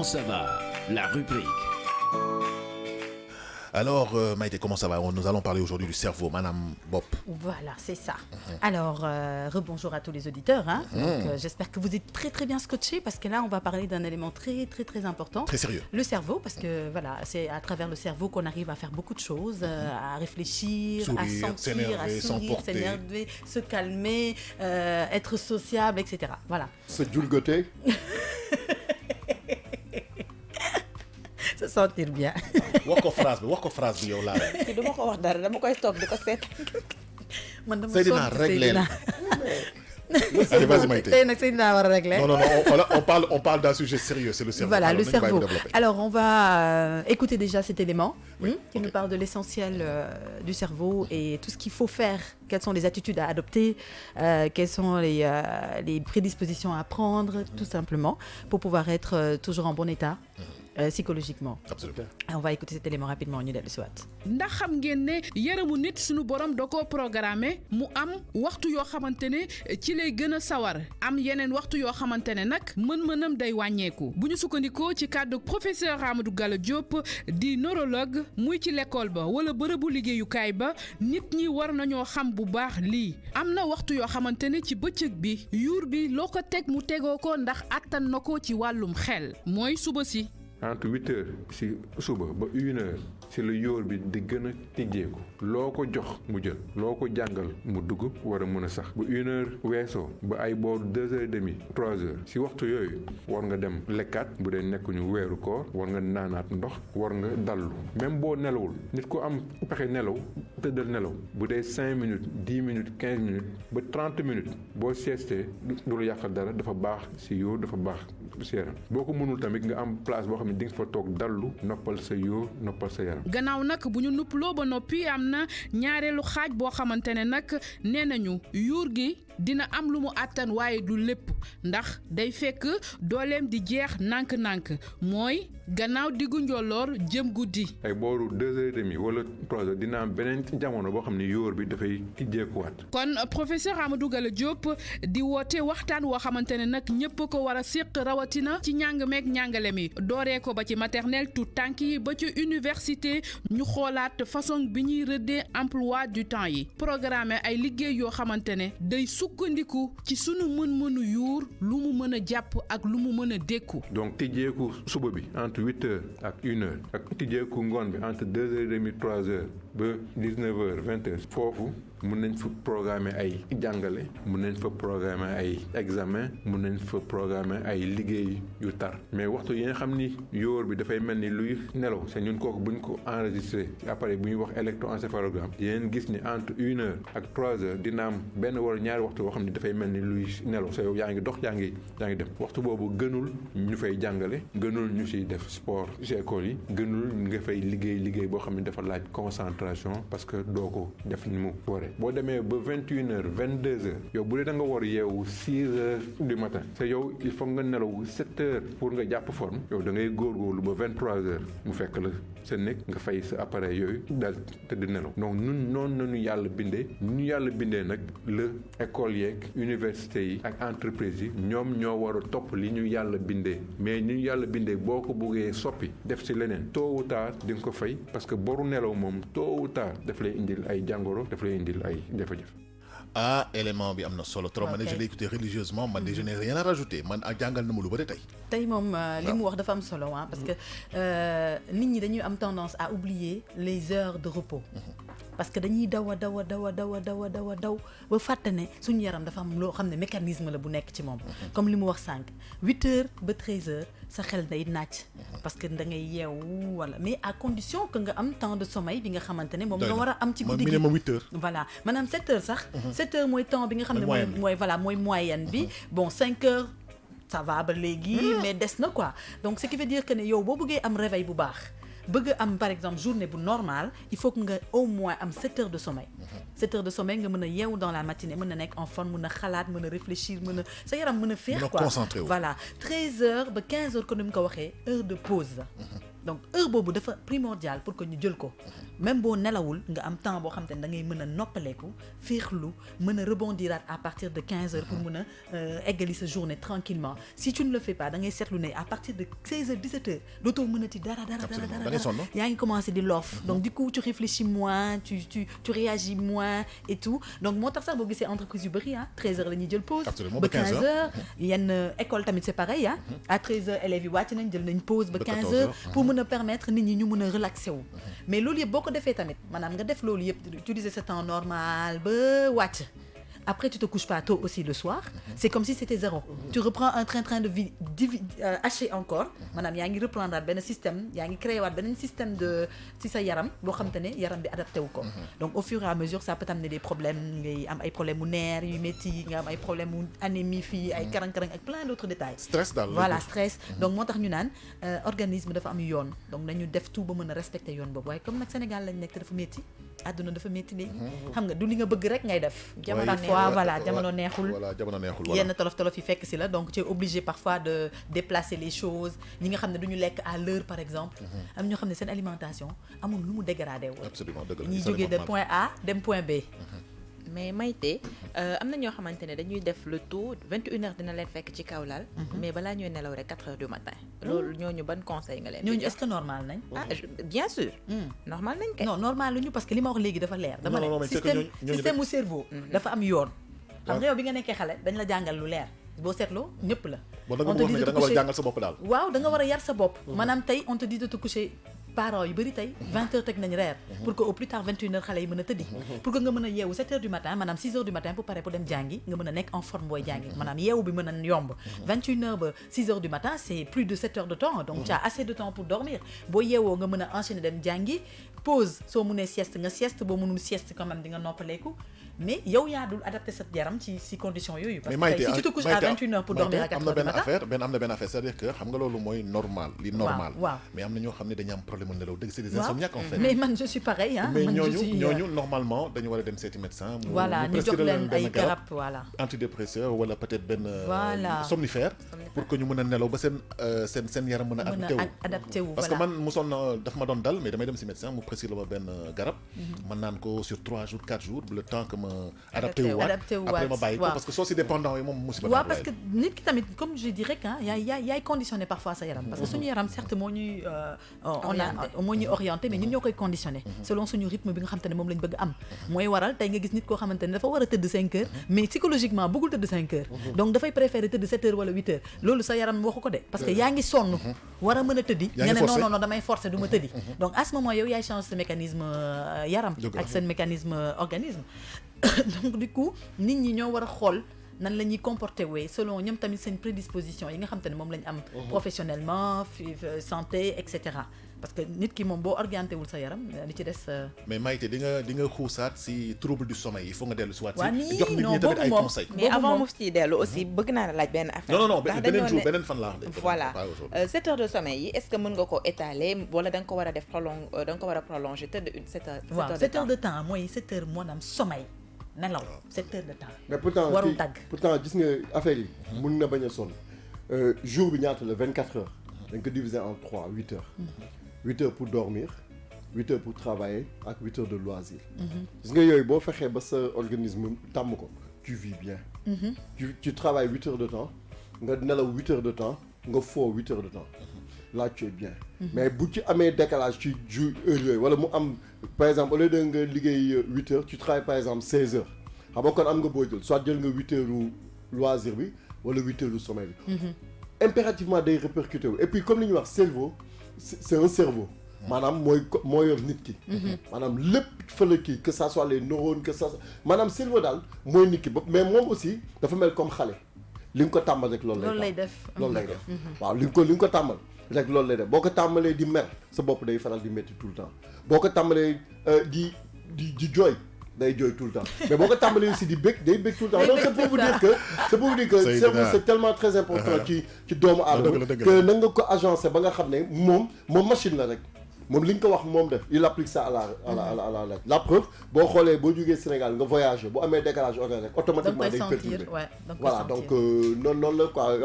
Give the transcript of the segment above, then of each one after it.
Comment ça va? La rubrique. Alors, Maïté, comment ça va? Nous allons parler aujourd'hui du cerveau, Madame Bob. Voilà, c'est ça. Alors, rebonjour à tous les auditeurs. Hein. Donc, j'espère que vous êtes très très bien scotchés parce que là, on va parler d'un élément très très très important. Très sérieux. Le cerveau, parce que voilà, c'est à travers le cerveau qu'on arrive à faire beaucoup de choses, à réfléchir, Sourire, à sentir, s'énerver, à sourire, s'emporter. s'énerver, se calmer, être sociable, etc. Voilà. Se julgoter. Se sentir bien. wax ko phrase bi yow laa la. du ma ko wax dara dama koy toog di ko seet. man dama Seydina réglé la. Allez, vas-y Maïté. tey nag Seydina war a régler. Non, on parle d'un sujet sérieux, c'est le cerveau. Voilà, Alors, le nañu bàyyi cerveau. mu développer. Alors, on va écouter déjà cet élément qui ok. nous parle de l'essentiel du cerveau et tout ce qu'il faut faire, quelles sont les attitudes à adopter, quelles sont les prédispositions à prendre, tout simplement, pour pouvoir être toujours en bon état psychologiquement. Absolument. On va écouter cet élément rapidement, ñu dellu si waat. ndax xam ngeen ne yaramu nit suñu borom da koo programmé mu am waxtu yoo xamante ne ci lay gën a sawar am yeneen waxtu yoo xamante ne nag mën-mënam day wàññeeku bu ñu sukkandikoo ci kàddu professeur Amadou Gallo Diop di neurologue muy ci l'école ba wala bërëbu liggéeyukaay ba nit ñi war nañoo xam bu baax lii am na waxtu yoo xamante ne ci bëccëg bi yuur bi loo ko teg mu tegoo ko ndax attan na ko ci wàllum xel mooy suba si. entre 8 heures si suba ba 1 heure si la yóor bi di gën a tijjeeku loo ko jox mu jël loo ko jàngal mu dugg war a mën a sax bu 1 heure weesoo ba ay booru 2 heures et demi 3 heures si waxtu yooyu war nga dem lekkaat bu dee nekkuñu weeru koor war nga naanaat ndox war nga dallu même boo nelawul nit ku am pexe nelaw tëddal nelaw bu dee 5 minutes 10 minutes 15 minutes ba 30 minutes boo siestee du la yàqal dara dafa baax si yóor dafa baax si yaram boo ko mënul tamit nga am place boo xam ne di nga fa toog dallu noppal sa yóor noppal sa yaram. gannaaw nag bu ñu nuppaloo ba noppi am na ñaareelu xaaj boo xamante ne nag nee nañu yuur gi dina am lu mu àttan waaye du lépp ndax day fekk dooleem di jeex nànk-nànk mooy gannaaw diggu njolloor jëm guddi. ay booru 2 heures et demi wala 3 heures dina am beneen jamono boo xam ne yóor bi dafay tijjeekuwaat. kon professeur Amadou Gallo Diop di woote waxtaan woo xamante ne nag ñëpp ko war a séq rawatina ci njàng meeg njàngale mi dooree ko ba ci maternelle tout tànk yi ba ci université ñu xoolaat façon bi ñuy rëddee emploi du temps yi programme ay liggéey yoo xamante ne day sukkandiku ci sunu mën-mënu yuur lu mu mën a jàpp ak lu mu mën a dékku. donc tijjeeku suba bi entre 8 heures ak 1 heure ak tijjeeku ngoon bi entre 2 heures et demi 3 heures ba 19 heures 20 heures foofu mun nañ fa programmer ay jàngale mun nañ fa programmer ay examen mun nañ fa programmer ay liggéey yu tar mais waxtu yi nga xam ni yóor bi dafay mel ni luy nelaw c'est ñun kooku buñ ko enregistré ci appareil bu ñuy wax électroencéphalogramme yéen gis ni entre 1 heure ak 3 heures dina am benn wala ñaari waxtu boo xam ni dafay mel ni luy nelaw sa yow yaa ngi dox yaa ngi dem waxtu boobu gënul ñu fay jàngale gënul ñu ciy def sport ci école yi gënul nga fay liggéey boo xam ni dafa laaj concentration parce que doo ko def ni mu waree boo demee ba 21 heures 22 heures yow bu dee da nga war yeewu 6 heures du matin te yow il faut nga nelaw 7 heures pour nga jàpp forme yow da ngay góorgóorlu ba 23 heures mu fekk la sa nekk nga fay sa appareil yooyu daal te di nelaw donc ñun noonu nañu yàlla bindee nag la école yeeg université yi ak entreprise yi ñoom ñoo war a topp li ñu yàlla bindee mais ni ñu yàlla bindee boo ko buggee soppi def ci leneen tôt ou tard di nga ko fay parce que boru nelaw moom tôt ou tard daf lay indil ay jàngoro daf lay indil ay jafe-jafe. Ah, élément bi am na solo trop. Man je l'ai écouté religieusement man je n'ai rien à rajouter man ak jàngal na ma lu bëri tey. tey moom li mu wax dafa am solo parce que nit ñi dañuy am tendance à oublier les heures de repos. parce que dañuy daw ba fàtte ne suñu yaram dafa am loo xam ne mécanisme la bu nekk ci moom. comme li mu wax sànq 8 heures ba 13 heures sa xel day naaj. parce que da ngay yeewu wala mais à condition que nga am temps de sommeil bi nga xamante ne moom nga war a am ci guddi gi minimum 8 heures. voilà maanaam 7 heures sax. 7 heures mooy temps bi nga xam ne mooy moyenne bi bon 5 heures ça va ba léegi mais des na quoi donc ce qui veut dire que ne yow boo bëggee am réveil bu baax bëgg am par exemple journée bu normale il faut que nga au moins am 7 heures de sommeil 7 heures de sommeil nga mën a yeewu dans la matinée mën a nekk en forme mën a xalaat mën a réfléchir mën a sa yaram mën a féex quoi concentré wu. voilà 13 heures ba 15 heures comme ni mu ko waxee heure de pause la donc heure boobu dafa primordial pour que ñu jël ko même boo nelawul nga am temps boo xam te ne da ngay mën a noppaleeku féexlu mën a rebondiraat à partir de 15 heures pour mën a eggali sa journée tranquillement si tu ne le fais pas da ngay seetlu ne à partir de 16 heures 17 heures dootoo mënati dara yaa ngi commencé di loof donc du coup tu réfléchis moins tu réagis moins et tout donc moo tax sax boo gisee entreprise yu bëri 13 heures la ñuy jël pause ba 15 heures yenn école tamit c'est pareil à 13 heures élèves yi wàcc nañ jël nañ pause ba 15 heures pour mën a permettre nit ñi ñu mën a relaxer wu mais loolu yëpp boo ko defee tamit maanaam nga def loolu yëpp utiliser ce temps normal ba wàcc après tu te couches pas tôt aussi le soir c'est comme si c'était zéro tu reprends un train de vie haché encore maanaam yaa ngi reprendre benn système yaa ngi créé waat beneen système de ci sa yaram boo xam te ne yaram bi adapté wu ko donc au fur et à mesure ça peut t'amener des problèmes ngay am ay problèmes mu nerfs yu métti nga am ay problèmes mu anémie fii ay karang-karang ak plein d'autres détails stress daal voilà stress donc moo tax ñu naan organisme dafa am yoon donc nañu def tout ba mën a respecter yoon boobu waaye comme nag Sénégal lañ nekk te dafa métti àdduna dafa métti léegi xam nga du li nga bëgg rek ngay def jamono neexul yenn tolof yi fekk si la donc tu es obligé parfois de déplacer les choses ñi nga xam ne du ñu lekk à l'heure par exemple am ñoo xam ne seen alimentation amul lu mu dégradé wu ñuy jógee de point A dem point B mais Maïté am na ñoo xamante ne dañuy def le tout 21h dina leen fekk ci kaw lal mais balaa ñuy nelaw rek 4h du matin loolu ñooñu ban conseil nga leen di jox ñooñu est-ce que normal nañ bien sûr normal nañ kay non normal lu ñu parce que li ma wax léegi dafa leer dama ne système mu cerveau dafa am yoon xam nga yow bi nga nekkee xale dañ la jàngal lu leer boo seetloo ñëpp la on te dit da nga war a jàngal sa bopp daal waaw da nga war a yar sa bopp maanaam tey on te dit de te coucher parents yu bëri tey 20 heures teg nañ reer pour que au plus tard 21 heures xale yi mën a tëddi pour que nga mën a yeewu 7 heures du matin maanaam 6 heures du matin pour pare pour dem jàngi nga mën a nekk en forme booy jàngi maanaam yeewu bi mën a yomb 21 heures ba 6 heures du matin c'est plus de 7 heures de temps donc tu as assez de temps pour dormir boo yeewoo nga mën a enchaîner dem jàngi pause soo mënee sieste nga sieste boo mënul sieste quand même di nga noppaleeku mais yow yaa dul adapté sa yaram ci conditions yooyu parce que si tu te couches à 21 heures pour dormir à 4 heures du matin am na benn affaire c'est-à-dire que xam nga loolu mooy normal li normal mais am na ñoo xam ne dañu am problème nelaw dëgg c'est des insomniaques en fait mais man je suis pareil mais ñooñu normalement dañu war a dem seeti médecin voilà ñu jox leen ay garab voilà antidépresseur wala peut-être benn somnifère pour que ñu mën a nelaw ba seen yaram mën a adapté wu parce que man mosoon na daf ma doon dal mais damay dem si médecin mu prescrire ma benn garab man naan ko sur 3 jours 4 jours le temps que ma adapté wu waat après ma bàyyi ko parce que soo si dépendant yi moom musiba waaw parce que nit ki tamit comme je dis rek yaay conditionné parfois sa yaram parce que suñu yaram certes moo ñuy orienté mais ñun ñoo koy conditionné selon suñu rythme bi nga xamante ne moom lañ bëgg am mooy waral tey nga gis nit koo xamante ne dafa war a tëdd 5 heures mais psychologiquement bëggul tëdd 5 heures donc dafay préférer tëdd 7 heures wala 8 heures loolu sa yaram waxu ko de parce que yaa ngi sonn war a mën a tëddi nga ne non damay forcer du ma tëddi donc à ce moment yow yaay change sa mécanisme yaram ak seen mécanisme organisme donc du coup nit ñi ñoo war a xool nan la ñuy comporter wee selon ñoom tamit seen prédisposition yi nga xam te ne moom la ñu am professionnellement santé et cetera parce que nit ki moom boo orienté wul sa yaram li ci des mais Maïté di nga xuusaat si trouble du sommeil il faut nga dellu si waat si jox nit ñi tamit ay conseils mais avant mu ci dellu aussi bëgg naa la laaj benn affaire non beneen jour beneen fan laa wax voilà 7 heures de sommeil yi est-ce que mën nga ko étaler wala da nga ko war a def da nga ko war a prolonger tëdd 7 heures de temps mooy 7 heures moo am sommeil nelaw 7 heures de temps mais pourtant warul tàgg pourtant gis nga affaire yi mun na bañ a sonn jour bi ñaata la 24 heures dañ ko diviser en 3 8 heures 8 heures pour dormir 8 heures pour travailler ak 8 heures de loisir gis nga yooyu boo fexee ba sa organisme tàmm ko tu vis bien tu travailles 8 heures de temps nga nelaw 8 heures de temps nga foo 8 heures de temps là tu es bien mais bu ci amee décalage ci jour heure yooyu wala mu am par exemple au lieu de nga liggéey 8 heures tu travailles par exemple 16 heures xam nga kon am nga boo jël soit jël nga 8 heures u loisir bi wala 8 heures u sommeil bi impérativement day répercuté wu et puis comme li ñuy wax cerveau c'est un cerveau maanaam moo yor nit ki maanaam lépp fa la kii que ça soit les neurones que ça maanaam cerveau daal mooy nit ki ba mais moom aussi dafa mel comme xale li nga ko tàmbal rek loolu lay def waaw li nga ko tàmbal rek loolu lay def boo ko tàmbalee di mer sa bopp day faral di métti tout le temps boo ko tàmbalee di jooy day jooy tout le temps mais boo ko tàmbalee aussi di bëgg day bëgg tout le temps donc c'est pour vous dire que cerveau c'est tellement très important ci doomu aadama que na nga ko agencé ba nga xam ne moom machine la rek moom li nga ko wax moom def il applique ça à la lettre. La preuve boo xoolee boo jógee Sénégal nga voyager bu amee décalage horaire rek automatiquement day perturbé. Voilà donc noonu la quoi.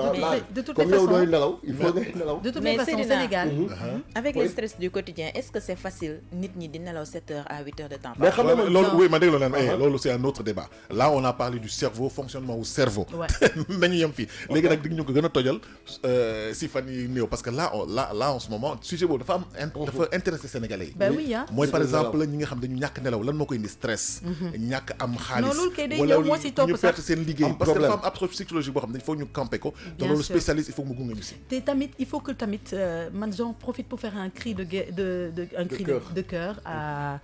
Comme yow dooy nelaw il faut ngay nelaw. De toute façon Sénégal. Avec le stress du quotidien est-ce que c'est facile nit ñi di nelaw 7 heures à 8 heures de temps? Mais xam nga loolu oui ma déglu leen loolu c'est un autre débat. Là on a parlé du cerveau, fonctionnement au cerveau. nañu yem fii léegi nag di ñu ko gën a tojal si fan yi néew parce que là en ce moment sujet boobu dafa intéressé Sénégalais yi. Ben oui mooy par exemple ñi nga xam dañu ñàkk nelaw lan moo koy indi stress. ñàkk am xaalis wala ñu perte seen liggéey parce que dafa am approche psychologique boo xam ne il faut ñu camper ko. te loolu spécialiste il faut mu gunge ñu si. te tamit il faut que tamit man j'en profite pour faire un cri de cœur à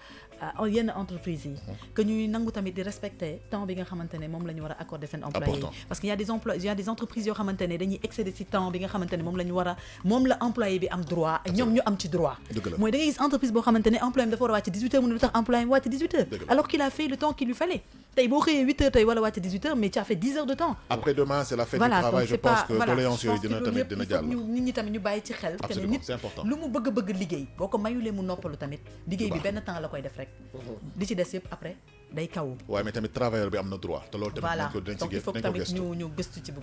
yenn entreprises yi que ñuy nangu tamit di respecter temps bi nga xamante ne moom la ñu war a accorder seen employés yi parce que y a des entreprises yoo xamante ne dañuy excéder ci temps bi nga xamante ne moom la employé bi am droit ñoom ñu am ci droit mooy da ngay gis entreprise boo xamante ne employé dafa war a wàcc 18 heures mu ne lu tax employé wàcc 18 heures alors qu'il a fait le temps qu'il lui fallait tey boo xëyee 8 heures tey wala wàcc 18 heures mais tu as fait 10 heures de temps. Après demain c'est la fête du travail je pense que doléance yooyu dina jàll. nit ñi tamit ñu bàyyi ci xel que ne nit lu mu bëgg liggéey boo ko mayulee mu noppalu tamit liggéey bi benn temps la koy def rek li ci des yëpp après day kaw. waaye mais tamit travailleur bi am na droit te loolu tamit donc il faut tamit ñu gëstu ci